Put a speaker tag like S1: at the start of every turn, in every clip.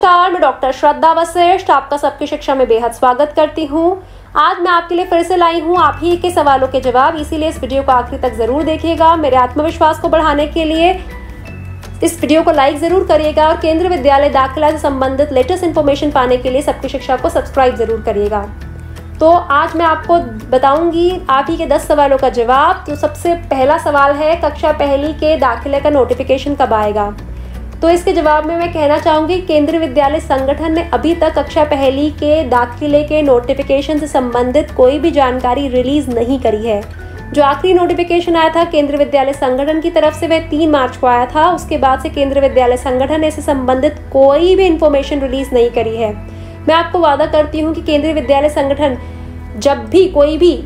S1: नमस्कार, मैं डॉक्टर श्रद्धा वशिष्ठ आपका सबकी शिक्षा में बेहद स्वागत करती हूँ। आज मैं आपके लिए फिर से लाई हूँ आप ही के सवालों के जवाब, इसीलिए इस वीडियो को आखिरी तक जरूर देखिएगा। मेरे आत्मविश्वास को बढ़ाने के लिए इस वीडियो को लाइक जरूर करिएगा और केंद्रीय विद्यालय दाखिला से संबंधित लेटेस्ट इन्फॉर्मेशन पाने के लिए सबकी शिक्षा को सब्सक्राइब जरूर करिएगा। तो आज मैं आपको बताऊंगी आप ही के 10 सवालों का जवाब। तो सबसे पहला सवाल है, कक्षा पहली के दाखिले का नोटिफिकेशन कब आएगा? तो इसके जवाब में मैं कहना चाहूँगी केंद्रीय विद्यालय संगठन ने अभी तक कक्षा पहली के दाखिले के नोटिफिकेशन से संबंधित कोई भी जानकारी रिलीज़ नहीं करी है। जो आखिरी नोटिफिकेशन आया था केंद्रीय विद्यालय संगठन की तरफ से वह 3 मार्च को आया था। उसके बाद से केंद्रीय विद्यालय संगठन ने इससे संबंधित कोई भी इन्फॉर्मेशन रिलीज़ नहीं करी है। मैं आपको वादा करती हूँ कि केंद्रीय विद्यालय संगठन जब भी कोई भी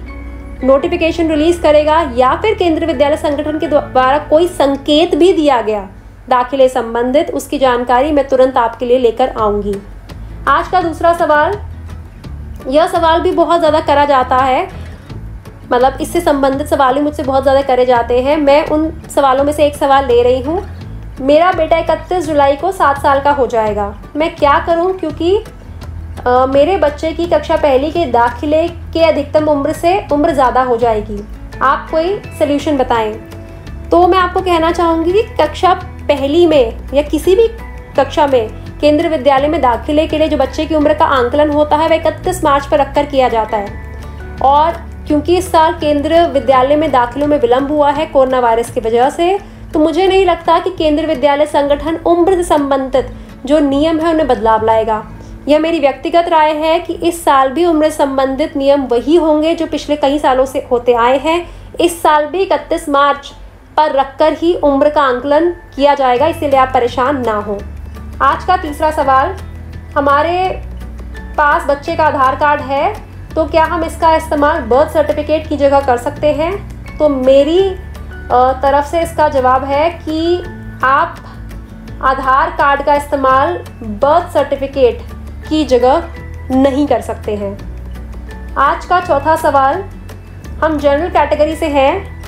S1: नोटिफिकेशन रिलीज़ करेगा या फिर केंद्रीय विद्यालय संगठन के द्वारा कोई संकेत भी दिया गया दाखिले संबंधित, उसकी जानकारी मैं तुरंत आपके लिए लेकर आऊँगी। आज का दूसरा सवाल, यह सवाल भी बहुत ज़्यादा करा जाता है, मतलब इससे संबंधित सवाल ही मुझसे बहुत ज़्यादा करे जाते हैं। मैं उन सवालों में से एक सवाल ले रही हूँ। मेरा बेटा 31 जुलाई को 7 साल का हो जाएगा, मैं क्या करूँ क्योंकि मेरे बच्चे की कक्षा पहली के दाखिले के अधिकतम उम्र से उम्र ज़्यादा हो जाएगी। आप कोई सल्यूशन बताएं। तो मैं आपको कहना चाहूँगी कि कक्षा पहली में या किसी भी कक्षा में केंद्रीय विद्यालय में दाखिले के लिए जो बच्चे की उम्र का आंकलन होता है वह 31 मार्च पर रखकर किया जाता है। और क्योंकि इस साल केंद्रीय विद्यालय में दाखिलों में विलंब हुआ है कोरोना वायरस की वजह से, तो मुझे नहीं लगता कि केंद्रीय विद्यालय संगठन उम्र से संबंधित जो नियम है उन्हें बदलाव लाएगा। यह मेरी व्यक्तिगत राय है कि इस साल भी उम्र से संबंधित नियम वही होंगे जो पिछले कई सालों से होते आए हैं। इस साल भी 31 मार्च पर रखकर ही उम्र का आंकलन किया जाएगा, इसीलिए आप परेशान ना हो। आज का तीसरा सवाल, हमारे पास बच्चे का आधार कार्ड है तो क्या हम इसका इस्तेमाल बर्थ सर्टिफिकेट की जगह कर सकते हैं? तो मेरी तरफ से इसका जवाब है कि आप आधार कार्ड का इस्तेमाल बर्थ सर्टिफिकेट की जगह नहीं कर सकते हैं। आज का चौथा सवाल, हम जनरल कैटेगरी से हैं,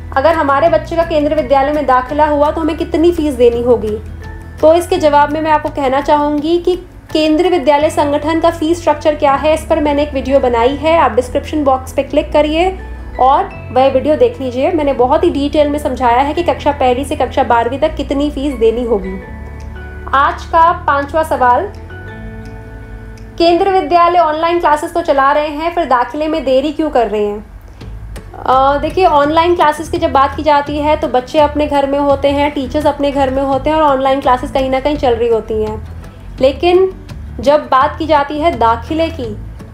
S1: अगर हमारे बच्चे का केंद्रीय विद्यालय में दाखिला हुआ तो हमें कितनी फीस देनी होगी? तो इसके जवाब में मैं आपको कहना चाहूँगी कि केंद्रीय विद्यालय संगठन का फीस स्ट्रक्चर क्या है, इस पर मैंने एक वीडियो बनाई है। आप डिस्क्रिप्शन बॉक्स पे क्लिक करिए और वह वीडियो देख लीजिए। मैंने बहुत ही डिटेल में समझाया है कि कक्षा पहली से कक्षा 12वीं तक कितनी फीस देनी होगी। आज का 5वां सवाल, केंद्रीय विद्यालय ऑनलाइन क्लासेस तो चला रहे हैं, फिर दाखिले में देरी क्यों कर रहे हैं? देखिए, ऑनलाइन क्लासेस की जब बात की जाती है तो बच्चे अपने घर में होते हैं, टीचर्स अपने घर में होते हैं और ऑनलाइन क्लासेस कहीं ना कहीं चल रही होती हैं। लेकिन जब बात की जाती है दाखिले की,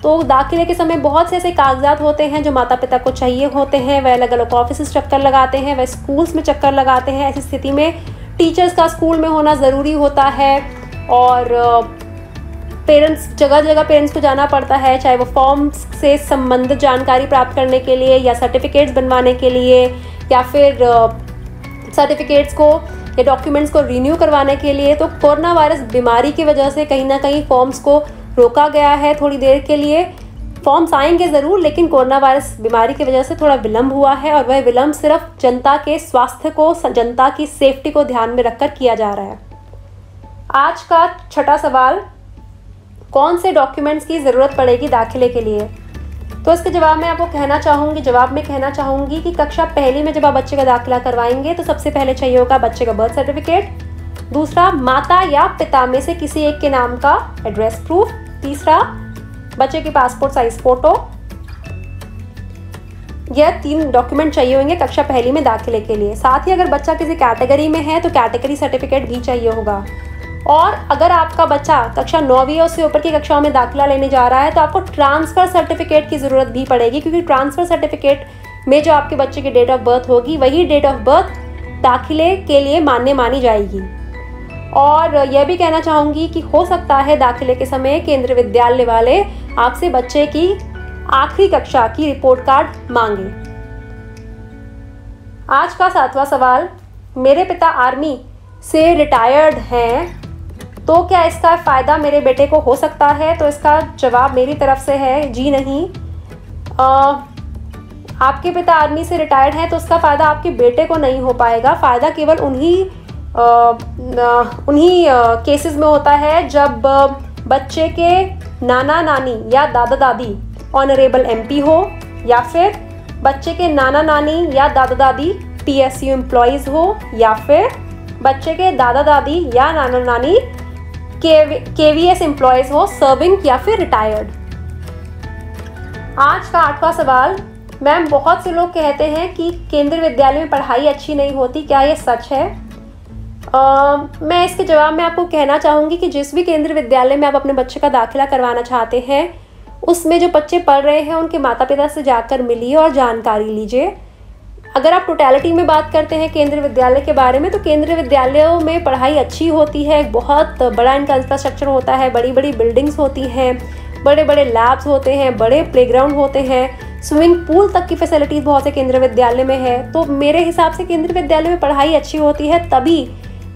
S1: तो दाखिले के समय बहुत से ऐसे कागजात होते हैं जो माता पिता को चाहिए होते हैं। वह अलग अलग ऑफिस चक्कर लगाते हैं, वह स्कूल्स में चक्कर लगाते हैं। ऐसी स्थिति में टीचर्स का स्कूल में होना ज़रूरी होता है और पेरेंट्स जगह जगह पेरेंट्स को जाना पड़ता है, चाहे वो फॉर्म्स से संबंधित जानकारी प्राप्त करने के लिए या सर्टिफिकेट्स बनवाने के लिए या फिर सर्टिफिकेट्स को या डॉक्यूमेंट्स को रिन्यू करवाने के लिए। तो कोरोना वायरस बीमारी की वजह से कहीं ना कहीं फॉर्म्स को रोका गया है थोड़ी देर के लिए। फॉर्म्स आएंगे ज़रूर, लेकिन कोरोना वायरस बीमारी की वजह से थोड़ा विलम्ब हुआ है और वह विलम्ब सिर्फ जनता के स्वास्थ्य को, जनता की सेफ्टी को ध्यान में रखकर किया जा रहा है। आज का 6वां सवाल, कौन से डॉक्यूमेंट्स की ज़रूरत पड़ेगी दाखिले के लिए? तो इसके जवाब में आपको कहना चाहूँगी कि कक्षा पहली में जब आप बच्चे का दाखिला करवाएंगे तो सबसे पहले चाहिए होगा बच्चे का बर्थ सर्टिफिकेट, दूसरा माता या पिता में से किसी एक के नाम का एड्रेस प्रूफ, तीसरा बच्चे की पासपोर्ट साइज फ़ोटो। यह 3 डॉक्यूमेंट चाहिए होंगे कक्षा पहली में दाखिले के लिए। साथ ही अगर बच्चा किसी कैटेगरी में है तो कैटेगरी सर्टिफिकेट भी चाहिए होगा। और अगर आपका बच्चा कक्षा 9वीं और उससे ऊपर की कक्षाओं में दाखिला लेने जा रहा है तो आपको ट्रांसफ़र सर्टिफिकेट की ज़रूरत भी पड़ेगी, क्योंकि ट्रांसफ़र सर्टिफिकेट में जो आपके बच्चे की डेट ऑफ बर्थ होगी वही डेट ऑफ बर्थ दाखिले के लिए मान्य मानी जाएगी। और यह भी कहना चाहूँगी कि हो सकता है दाखिले के समय केंद्रीय विद्यालय वाले आपसे बच्चे की आखिरी कक्षा की रिपोर्ट कार्ड मांगे। आज का 7वां सवाल, मेरे पिता आर्मी से रिटायर्ड हैं तो क्या इसका फ़ायदा मेरे बेटे को हो सकता है? तो इसका जवाब मेरी तरफ से है जी नहीं। आपके पिता आर्मी से रिटायर्ड हैं तो उसका फ़ायदा आपके बेटे को नहीं हो पाएगा। फ़ायदा केवल उन्हीं उन्हीं केसेस में होता है जब बच्चे के नाना नानी या दादा दादी ऑनरेबल एमपी हो, या फिर बच्चे के नाना नानी या दादा दादी पीएसयू एम्प्लॉयज़ हो, या फिर बच्चे के दादा दादी या नाना नानी केवीएस एम्प्लॉयज़ हो, सर्विंग या फिर रिटायर्ड। आज का 8वां सवाल, मैम बहुत से लोग कहते हैं कि केंद्रीय विद्यालय में पढ़ाई अच्छी नहीं होती, क्या ये सच है? मैं इसके जवाब में आपको कहना चाहूँगी कि जिस भी केंद्रीय विद्यालय में आप अपने बच्चे का दाखिला करवाना चाहते हैं, उसमें जो बच्चे पढ़ रहे हैं उनके माता पिता से जाकर मिलिए और जानकारी लीजिए। अगर आप टोटलिटी में बात करते हैं केंद्रीय विद्यालय के बारे में, तो केंद्रीय विद्यालयों में पढ़ाई अच्छी होती है, बहुत बड़ा इनका इंफ्रास्ट्रक्चर होता है, बड़ी बड़ी बिल्डिंग्स होती हैं, बड़े बड़े लैब्स होते हैं, बड़े प्लेग्राउंड होते हैं, स्विमिंग पूल तक की फैसिलिटीज़ बहुत से केंद्रीय विद्यालय में है। तो मेरे हिसाब से केंद्रीय विद्यालय में पढ़ाई अच्छी होती है, तभी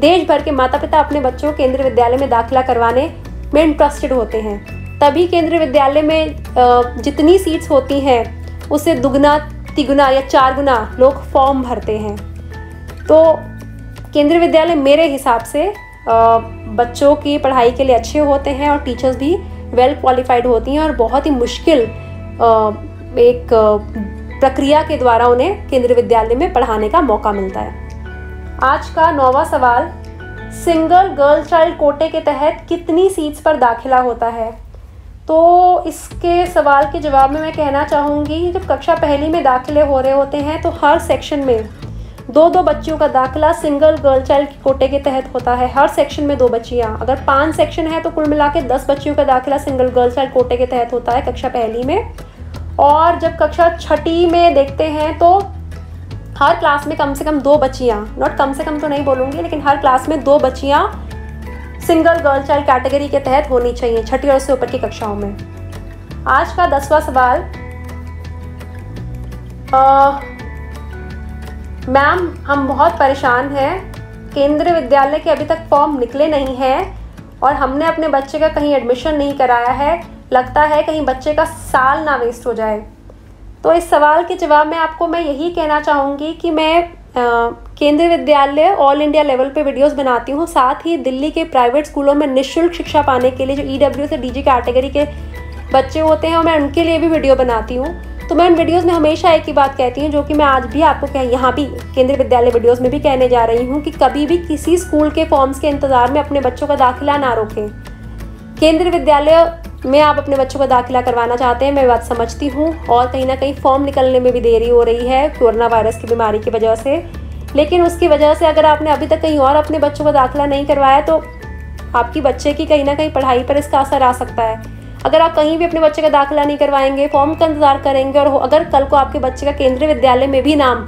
S1: देश भर के माता पिता अपने बच्चों को केंद्रीय विद्यालय में दाखिला करवाने में इंटरेस्टेड होते हैं। तभी केंद्रीय विद्यालय में जितनी सीट्स होती हैं उससे दुगना, तिगुना या 4 गुना लोग फॉर्म भरते हैं। तो केंद्रीय विद्यालय मेरे हिसाब से बच्चों की पढ़ाई के लिए अच्छे होते हैं और टीचर्स भी वेल क्वालिफाइड होती हैं और बहुत ही मुश्किल एक प्रक्रिया के द्वारा उन्हें केंद्रीय विद्यालय में पढ़ाने का मौका मिलता है। आज का 9वां सवाल, सिंगल गर्ल चाइल्ड कोटे के तहत कितनी सीट्स पर दाखिला होता है? तो इसके सवाल के जवाब में मैं कहना चाहूँगी, जब कक्षा पहली में दाखिले हो रहे होते हैं तो हर सेक्शन में 2-2 बच्चियों का दाखिला सिंगल गर्ल चाइल्ड कोटे के तहत होता है। हर सेक्शन में 2 बच्चियाँ, अगर 5 सेक्शन है तो कुल मिला के 10 बच्चियों का दाखिला सिंगल गर्ल चाइल्ड कोटे के तहत होता है कक्षा पहली में। और जब कक्षा 6ठी में देखते हैं तो हर क्लास में कम से कम 2 बच्चियाँ, नॉट कम से कम तो नहीं बोलूँगी, लेकिन हर क्लास में 2 बच्चियाँ सिंगल गर्ल चाइल्ड कैटेगरी के तहत होनी चाहिए 6ठी और उससे ऊपर की कक्षाओं में। आज का 10वां सवाल, मैम हम बहुत परेशान हैं, केंद्रीय विद्यालय के अभी तक फॉर्म निकले नहीं हैं और हमने अपने बच्चे का कहीं एडमिशन नहीं कराया है, लगता है कहीं बच्चे का साल ना वेस्ट हो जाए। तो इस सवाल के जवाब में आपको मैं यही कहना चाहूँगी कि मैं केंद्रीय विद्यालय ऑल इंडिया लेवल पे वीडियोस बनाती हूँ, साथ ही दिल्ली के प्राइवेट स्कूलों में निःशुल्क शिक्षा पाने के लिए जो EW से DG कैटेगरी के बच्चे होते हैं और मैं उनके लिए भी वीडियो बनाती हूँ। तो मैं उन वीडियोस में हमेशा एक ही बात कहती हूँ, जो कि मैं आज भी आपको यहाँ भी केंद्रीय विद्यालय वीडियोस में भी कहने जा रही हूँ, कि कभी भी किसी स्कूल के फॉर्म्स के इंतज़ार में अपने बच्चों का दाखिला ना रोकें। केंद्रीय विद्यालय में आप अपने बच्चों का दाखिला करवाना चाहते हैं, मैं बात समझती हूँ, और कहीं ना कहीं फॉर्म निकलने में भी देरी हो रही है कोरोना वायरस की बीमारी की वजह से, लेकिन उसकी वजह से अगर आपने अभी तक कहीं और अपने बच्चों का दाखिला नहीं करवाया तो आपकी बच्चे की कहीं ना कहीं पढ़ाई पर इसका असर आ सकता है। अगर आप कहीं भी अपने बच्चे का दाखिला नहीं करवाएंगे, फॉर्म का इंतज़ार करेंगे, और अगर कल को आपके बच्चे का केंद्रीय विद्यालय में भी नाम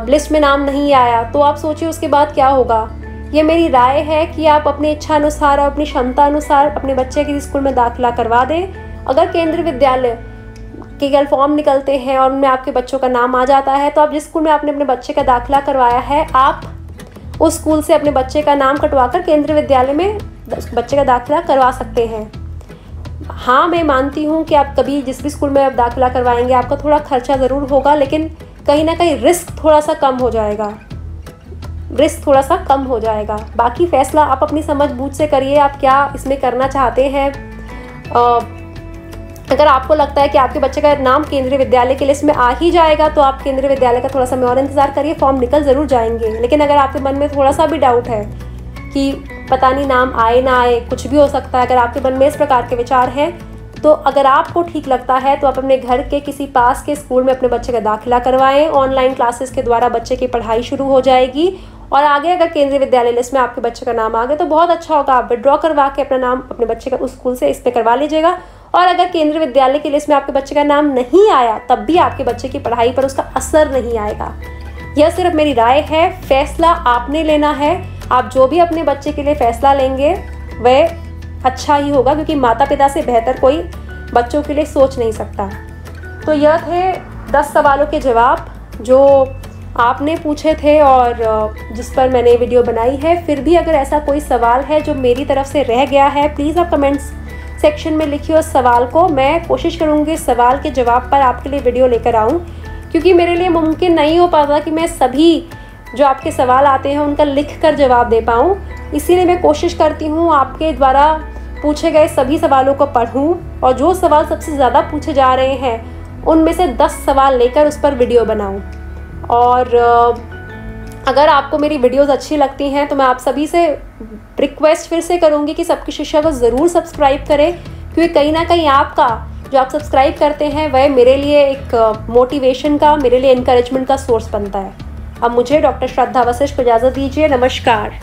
S1: लिस्ट में नाम नहीं आया, तो आप सोचिए उसके बाद क्या होगा। ये मेरी राय है कि आप अपनी इच्छा अनुसार और अपनी क्षमता अनुसार अपने बच्चे के स्कूल में दाखिला करवा दें। अगर केंद्रीय विद्यालय के कल फॉर्म निकलते हैं और उनमें आपके बच्चों का नाम आ जाता है, तो आप जिस स्कूल में आपने अपने बच्चे का दाखिला करवाया है, आप उस स्कूल से अपने बच्चे का नाम कटवा कर केंद्रीय विद्यालय में बच्चे का दाखिला करवा सकते हैं। हाँ, मैं मानती हूँ कि आप कभी जिस भी स्कूल में आप दाखिला करवाएंगे आपका थोड़ा खर्चा ज़रूर होगा, लेकिन कहीं ना कहीं रिस्क थोड़ा सा कम हो जाएगा। बाकी फ़ैसला आप अपनी समझ बूझ से करिए, आप क्या इसमें करना चाहते हैं। अगर आपको लगता है कि आपके बच्चे का नाम केंद्रीय विद्यालय की लिस्ट में आ ही जाएगा, तो आप केंद्रीय विद्यालय का थोड़ा समय और इंतज़ार करिए, फॉर्म निकल ज़रूर जाएंगे। लेकिन अगर आपके मन में थोड़ा सा भी डाउट है कि पता नहीं नाम आए ना आए, कुछ भी हो सकता है, अगर आपके मन में इस प्रकार के विचार हैं, तो अगर आपको ठीक लगता है तो आप अपने घर के किसी पास के स्कूल में अपने बच्चे का दाखिला करवाएं। ऑनलाइन क्लासेस के द्वारा बच्चे की पढ़ाई शुरू हो जाएगी, और आगे अगर केंद्रीय विद्यालय लिस्ट में आपके बच्चे का नाम आ गया तो बहुत अच्छा होगा। आप विड्रॉ करवा के अपना नाम अपने बच्चे का उस स्कूल से इस पे करवा लीजिएगा। और अगर केंद्रीय विद्यालय की लिस्ट में आपके बच्चे का नाम नहीं आया, तब भी आपके बच्चे की पढ़ाई पर उसका असर नहीं आएगा। यह सिर्फ मेरी राय है, फैसला आपने लेना है। आप जो भी अपने बच्चे के लिए फ़ैसला लेंगे वह अच्छा ही होगा, क्योंकि माता पिता से बेहतर कोई बच्चों के लिए सोच नहीं सकता। तो यह थे 10 सवालों के जवाब जो आपने पूछे थे और जिस पर मैंने वीडियो बनाई है। फिर भी अगर ऐसा कोई सवाल है जो मेरी तरफ से रह गया है, प्लीज़ आप कमेंट्स सेक्शन में लिखिए उस सवाल को। मैं कोशिश करूँगी इस सवाल के जवाब पर आपके लिए वीडियो लेकर आऊँ, क्योंकि मेरे लिए मुमकिन नहीं हो पाता कि मैं सभी जो आपके सवाल आते हैं उनका लिख कर जवाब दे पाऊँ। इसीलिए मैं कोशिश करती हूँ आपके द्वारा पूछे गए सभी सवालों को पढ़ूँ और जो सवाल सबसे ज़्यादा पूछे जा रहे हैं उनमें से 10 सवाल लेकर उस पर वीडियो बनाऊँ। और अगर आपको मेरी वीडियोस अच्छी लगती हैं तो मैं आप सभी से रिक्वेस्ट फिर से करूँगी कि सबकी शिक्षा को ज़रूर सब्सक्राइब करें, क्योंकि कहीं ना कहीं आपका जो आप सब्सक्राइब करते हैं वह मेरे लिए एक मोटिवेशन का, मेरे लिए इनकरेजमेंट का सोर्स बनता है। अब मुझे डॉक्टर श्रद्धा वशिष्ठ को इजाज़त दीजिए। नमस्कार।